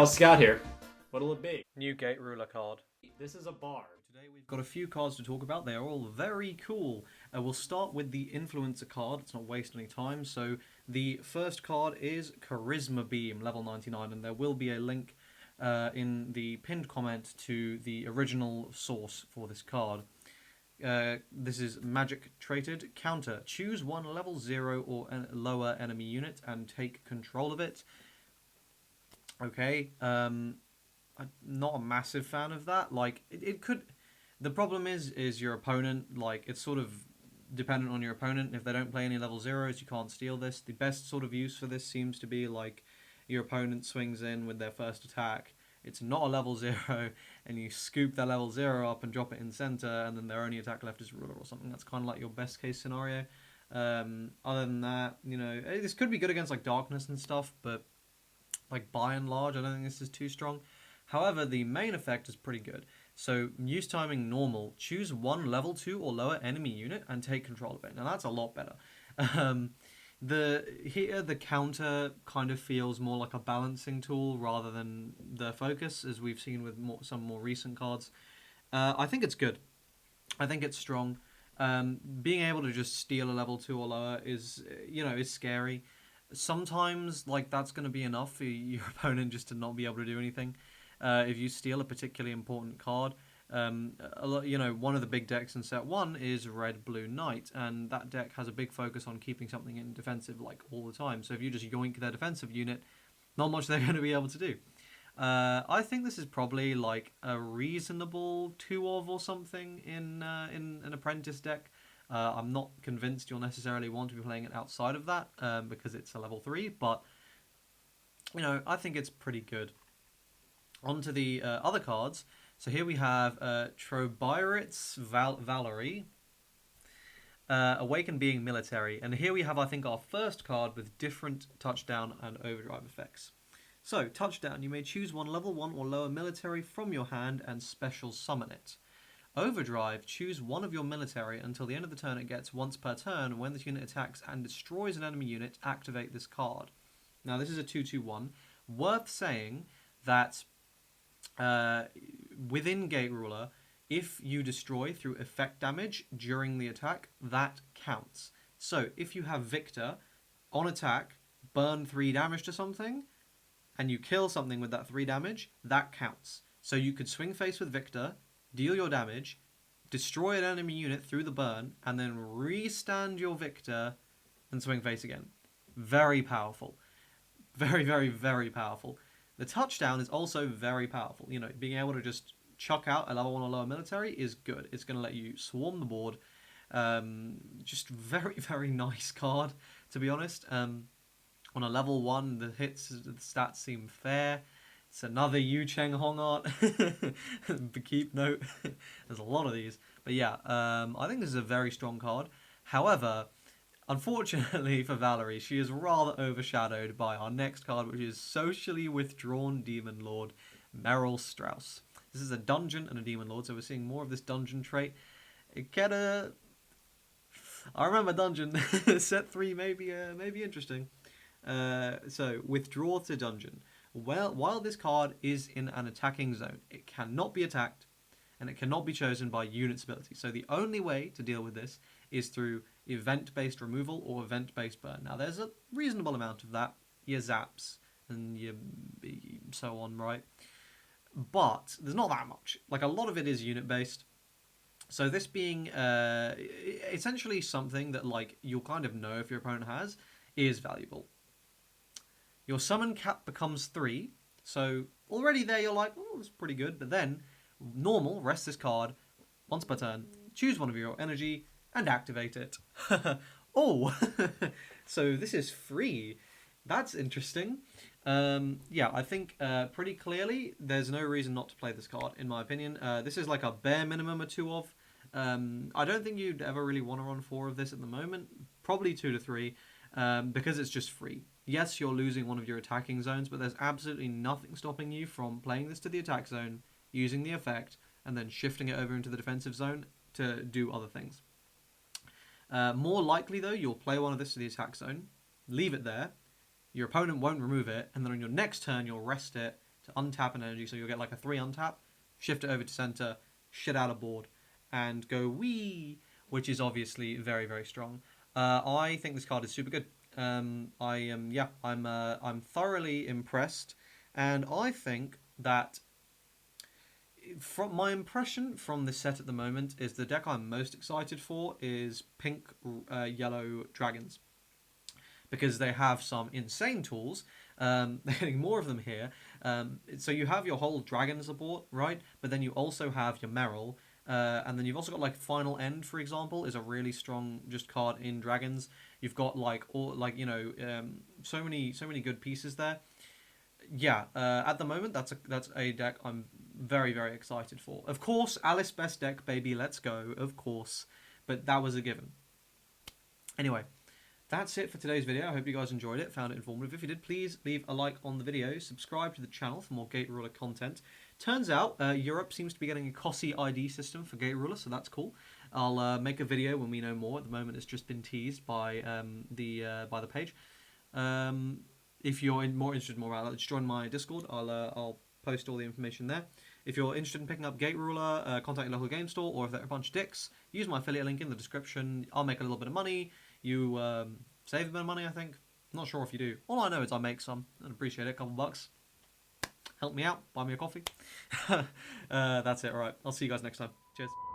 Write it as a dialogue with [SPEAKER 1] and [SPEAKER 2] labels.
[SPEAKER 1] I'll scout here. What'll it be?
[SPEAKER 2] New Gate Ruler card.
[SPEAKER 1] This is a bard.
[SPEAKER 2] Today we've got a few cards to talk about. They are all very cool. We'll start with the Influencer card. Let's not waste any time. So the first card is Charisma Beam, level 99, and there will be a link in the pinned comment to the original source for this card. This is magic traded. Counter. Choose one level 0 or lower enemy unit and take control of it. Okay. I'm not a massive fan of that. Like, it could... The problem is your opponent, like, it's sort of dependent on your opponent. If they don't play any level 0s, you can't steal this. The best sort of use for this seems to be, like, your opponent swings in with their first attack. It's not a level 0, and you scoop their level 0 up and drop it in center, and then their only attack left is Ruler or something. That's kind of like your best case scenario. Other than that, you know, this could be good against, like, Darkness and stuff, but, like, by and large, I don't think this is too strong. However, the main effect is pretty good. So, use timing normal. Choose one level 2 or lower enemy unit and take control of it. Now, that's a lot better. The counter kind of feels more like a balancing tool rather than the focus, as we've seen with some more recent cards. I think it's good. I think it's strong. Being able to just steal a level 2 or lower is, is scary. Sometimes, like, that's going to be enough for your opponent just to not be able to do anything. If you steal a particularly important card, one of the big decks in set 1 is Red Blue Knight, and that deck has a big focus on keeping something in defensive like all the time. So if you just yoink their defensive unit, not much they're going to be able to do. I think this is probably like a reasonable 2-of or something in an Apprentice deck. I'm not convinced you'll necessarily want to be playing it outside of that because it's a level 3, but I think it's pretty good. On to the other cards. So here we have Trobirit's Valerie, Awakened Being Military. And here we have, I think, our first card with different touchdown and overdrive effects. So, touchdown, you may choose one level 1 or lower military from your hand and special summon it. Overdrive, choose one of your military until the end of the turn it gets once per turn. When this unit attacks and destroys an enemy unit, activate this card. Now, this is a 2/2/1. Worth saying that within Gate Ruler, if you destroy through effect damage during the attack, that counts. So if you have Victor on attack, burn 3 damage to something, and you kill something with that 3 damage, that counts. So you could swing face with Victor, deal your damage, destroy an enemy unit through the burn, and then restand your Victor and swing face again. Very powerful. Very, very, very powerful. The touchdown is also very powerful. Being able to just chuck out a level 1 or lower military is good. It's going to let you swarm the board. Just very, very nice card, to be honest. On a level 1, the stats seem fair. It's another Yu Cheng Hong art. Keep note. There's a lot of these. But yeah, I think this is a very strong card. However, unfortunately for Valerie, she is rather overshadowed by our next card, which is Socially Withdrawn Demon Lord, Meryl Strauss. This is a dungeon and a Demon Lord, so we're seeing more of this dungeon trait. I remember dungeon. Set 3 may be interesting. So, withdraw to dungeon. Well, while this card is in an attacking zone, it cannot be attacked, and it cannot be chosen by unit's ability. So the only way to deal with this is through event-based removal or event-based burn. Now, there's a reasonable amount of that. Your zaps and your so on, right? But there's not that much. Like, a lot of it is unit-based. So this being essentially something that, like, you'll kind of know if your opponent has, is valuable. Your summon cap becomes 3. So already there you're like, oh, that's pretty good. But then, normal, rest this card once per turn. Choose one of your energy and activate it. Oh, so this is free. That's interesting. Yeah, I think pretty clearly there's no reason not to play this card, in my opinion. This is like a bare minimum of 2-of. I don't think you'd ever really want to run 4 of this at the moment. Probably 2 to 3, because it's just free. Yes, you're losing one of your attacking zones, but there's absolutely nothing stopping you from playing this to the attack zone, using the effect, and then shifting it over into the defensive zone to do other things. More likely, though, you'll play one of this to the attack zone, leave it there, your opponent won't remove it, and then on your next turn, you'll rest it to untap an energy. So you'll get like a 3 untap, shift it over to center, shit out of board, and go wee, which is obviously very, very strong. I think this card is super good. I'm thoroughly impressed, and I think that from my impression from this set at the moment is the deck I'm most excited for is pink, yellow dragons, because they have some insane tools. They're getting more of them here. So you have your whole dragon support, right? But then you also have your Merrill. And then you've also got like Final End, for example, is a really strong just card in dragons. You've got like so many good pieces there. Yeah, at the moment that's a deck I'm very, very excited for. Of course, Alice best deck, baby, let's go. Of course, but that was a given. Anyway, that's it for today's video. I hope you guys enjoyed it, found it informative. If you did, please leave a like on the video, subscribe to the channel for more Gate Ruler content. Turns out Europe seems to be getting a COSI ID system for Gate Ruler, so that's cool. I'll make a video when we know more. At the moment, it's just been teased by the page. If you're more interested in more about that, just join my Discord. I'll post all the information there. If you're interested in picking up Gate Ruler, contact your local game store, or if they're a bunch of dicks, use my affiliate link in the description. I'll make a little bit of money. You save a bit of money, I think. I'm not sure if you do. All I know is I make some. I'd appreciate it. A couple bucks. Help me out. Buy me a coffee. That's it. All right. I'll see you guys next time. Cheers.